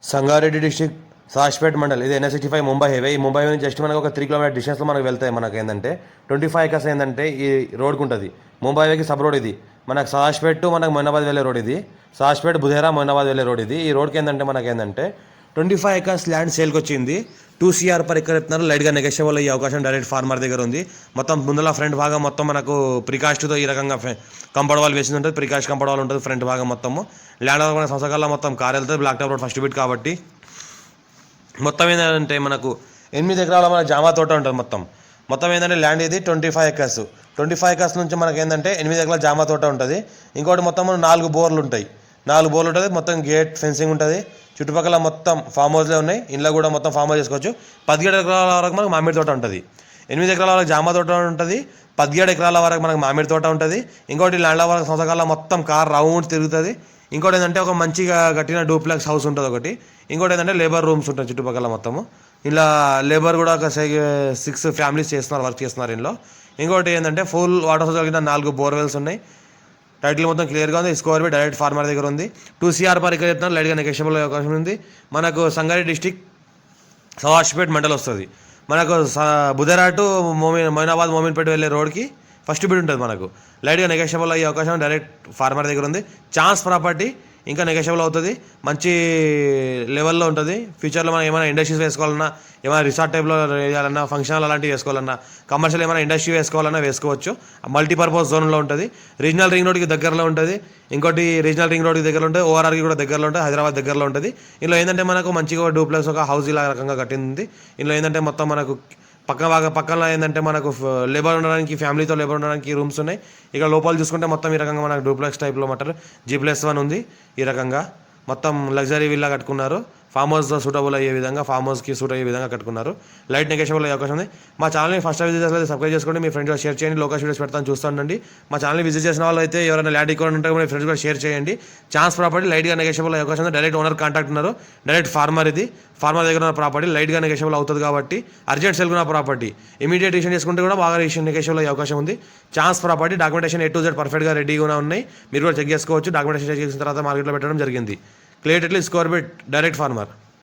Sangareddy district సాష్పేట్ mandal ఇది NH65 Mumbai highway. ఈ ముంబై నుంచి జస్ట్ మనకు ఒక 3 కిలోమీటర్ డిస్టెన్స్లో మనకు వెళ్తాయి. మనకు ఏంటంటే 25 ఎకర్స్ ఏంటంటే ఈ రోడ్కి ఉంటుంది. ముంబై హైవేకి సబ్ రోడ్ ఇది. మనకు సాష్పేట్ టు మనకు మొయినాబాద్ వెళ్ళే రోడ్ ఇది. సాష్పేట్ బుధేరా మొయినాబాద్ వెళ్ళే రోడ్ ఇది. ఈ రోడ్కి ఏంటంటే మనకి ఏంటంటే 25 ఎకర్స్ ల్యాండ్ సేల్కి వచ్చింది. 2 CR పర్ ఎకర్ చెప్తున్నారు. లైట్గా నెగోషియబుల్ అయ్యే అవకాశం డైరెక్ట్ ఫార్మర్ దగ్గర ఉంది. మొత్తం ముందల ఫ్రంట్ భాగం మొత్తం మనకు ప్రికాస్ట్తో ఈ రకంగా కంపౌండ్ వాల్ వేసింది ఉంటుంది. ప్రికాస్ట్ కంపౌండ్ వాల్ ఉంటుంది ఫ్రంట్ భాగం మొత్తము. ల్యాండ్ మన సంవత్సరాల మొత్తం కార్ వెళ్తుంది. Black top road first bit కాబట్టి మొత్తం ఏంటంటే మనకు 8 ఎకరాల మన జామా తోట ఉంటుంది. మొత్తం ఏంటంటే ల్యాండ్ ఇది 25 ఎకర్స్. 25 ఎకర్స్ నుంచి మనకి ఏంటంటే 8 ఎకరాల జామా తోట ఉంటుంది. ఇంకోటి మొత్తం 4 బోర్లు ఉంటాయి. 4 బోర్లు ఉంటుంది. మొత్తం గేట్ ఫెన్సింగ్ ఉంటుంది. చుట్టుపక్కల మొత్తం ఫామ్ హౌస్లే ఉన్నాయి. ఇంట్లో కూడా మొత్తం ఫామ్ హౌస్ చేసుకోవచ్చు. 17 ఎకరాల వరకు మనకు మామిడి తోట ఉంటుంది. 8 ఎకరాల వరకు జామా తోట ఉంటుంది. 17 ఎకరాల వరకు మనకు మామిడి తోట ఉంటుంది. ఇంకోటి ల్యాండ్ల వరకు సంవత్సరాల మొత్తం కార్ రౌండ్ తిరుగుతుంది. ఇంకోటి ఏంటంటే ఒక మంచిగా కట్టిన డూప్లెక్స్ హౌస్ ఉంటుంది ఒకటి. ఇంకోటి ఏంటంటే లేబర్ రూమ్స్ ఉంటాయి చుట్టుపక్కల మొత్తము. ఇలా లేబర్ కూడా ఒక 6 ఫ్యామిలీస్ వర్క్ చేస్తున్నారు ఇంట్లో. ఇంకోటి ఏంటంటే ఫుల్ వాటర్ సోర్స్ కలిగిన 4 బోర్వెల్స్ ఉన్నాయి. టైటిల్ మొత్తం క్లియర్గా ఉంది. స్కోర్ బి డైరెక్ట్ ఫార్మర్ దగ్గర ఉంది. 2 CR పర్ ఎకర్ చెప్తున్నారు. లైట్గా నెగోషియబుల్ అవకాశం ఉంది. మనకు సంగారెడ్డి డిస్టిక్ సవాష్పేట్ మండల్ వస్తుంది. మనకు బుధేరా టు మొయినాబాద్ మోమిన్పేట వెళ్ళే రోడ్కి ఫస్ట్ బిడ్ ఉంటుంది. మనకు లైట్గా నెగోషియబుల్ అయ్యే అవకాశం డైరెక్ట్ ఫార్మర్ దగ్గర ఉంది. ఛాన్స్ ప్రాపర్టీ ఇంకా నెగోషియబుల్ అవుతుంది. మంచి లెవెల్లో ఉంటుంది. ఫ్యూచర్లో మనం ఏమైనా ఇండస్ట్రీస్ వేసుకోవాలన్నా, ఏమైనా రిసార్ట్ టైప్లో వేయాలన్నా, ఫంక్షన్ అలాంటివి వేసుకోవాలన్నా, కమర్షియల్ ఏమైనా ఇండస్ట్రీ వేసుకోవాలన్నా వేసుకోవచ్చు. మల్టీపర్పస్ జోన్లో ఉంటుంది. రీజనల్ రింగ్ రోడ్కి దగ్గరలో ఉంటుంది. ఇంకోటి రీజనల్ రింగ్ రోడ్కి దగ్గరలో ఉంటుంది. ORRకి కూడా దగ్గరలో ఉంటుంది. హైదరాబాద్ దగ్గరలో ఉంటుంది. ఇందులో ఏంటంటే మనకు మంచిగా డూప్లెక్స్ ఒక హౌస్ ఇలా రకంగా కట్టింది. ఇందులో ఏంటంటే మొత్తం మనకు పక్కన ఏంటంటే మనకు లేబర్ ఉండడానికి, ఫ్యామిలీతో లేబర్ ఉండడానికి రూమ్స్ ఉన్నాయి. ఇక్కడ లోపల చూసుకుంటే మొత్తం ఈ రకంగా మనకు డూప్లెక్స్ టైప్లో G+1 ఉంది. ఈ రకంగా మొత్తం లగ్జరీ విల్లా కట్టుకున్నారు. ఫామ్ హౌస్ సూటబుల్ అయ్యే విధంగా, ఫామ్ హౌస్కి సూట్ అయ్యే విధంగా కట్టుకున్నారు. లైట్ నెగోషియబుల్ అయ్యే అవకాశం ఉంది. మా ఛానల్ని ఫస్ట్ టైం విజిట్ చేస్తే సబ్స్క్రైబ్ చేసుకోండి. మీ ఫ్రెండ్స్ షేర్ చేయండి. లోకల్ వీడియోస్ పెడతాను చూస్తుండండి. మా ఛానల్ని విజిట్ చేసిన వాళ్ళు అయితే ఎవరైనా ల్యాండ్ ఎక్కువ ఉంటే మీ ఫ్రెండ్స్ కూడా షేర్ చేయండి. ఛాన్స్ ప్రాపర్టీ లైట్గా నెగోషియబుల్ అయ్యే అవకాశం ఉంది. డైరెక్ట్ ఓనర్ కాంటాక్ట్ ఉన్నారు. డైరెక్ట్ ఫార్మర్ ఇది. ఫార్మర్ దగ్గర ఉన్న ప్రాపర్టీ లైట్గా నెగోషియబుల్ అవుతుంది కాబట్టి అర్జెంట్ సెల్ ఉన్న ప్రాపర్టీ ఇమీడియట్ రిజిస్ట్రేషన్ చేసుకుంటే కూడా బాగా నెగోషియబుల్ అయ్యే అవకాశం ఉంది. Chance property documentation A to Z పర్ఫెక్ట్గా రెడీగా ఉన్నాయి. మీరు కూడా చెక్ చేసుకోవచ్చు. డాక్యుమెంటేషన్ చెక్ చేసిన తర్వాత మార్కెట్లో పెట్టడం జరిగింది. Clearly score bit direct farmer.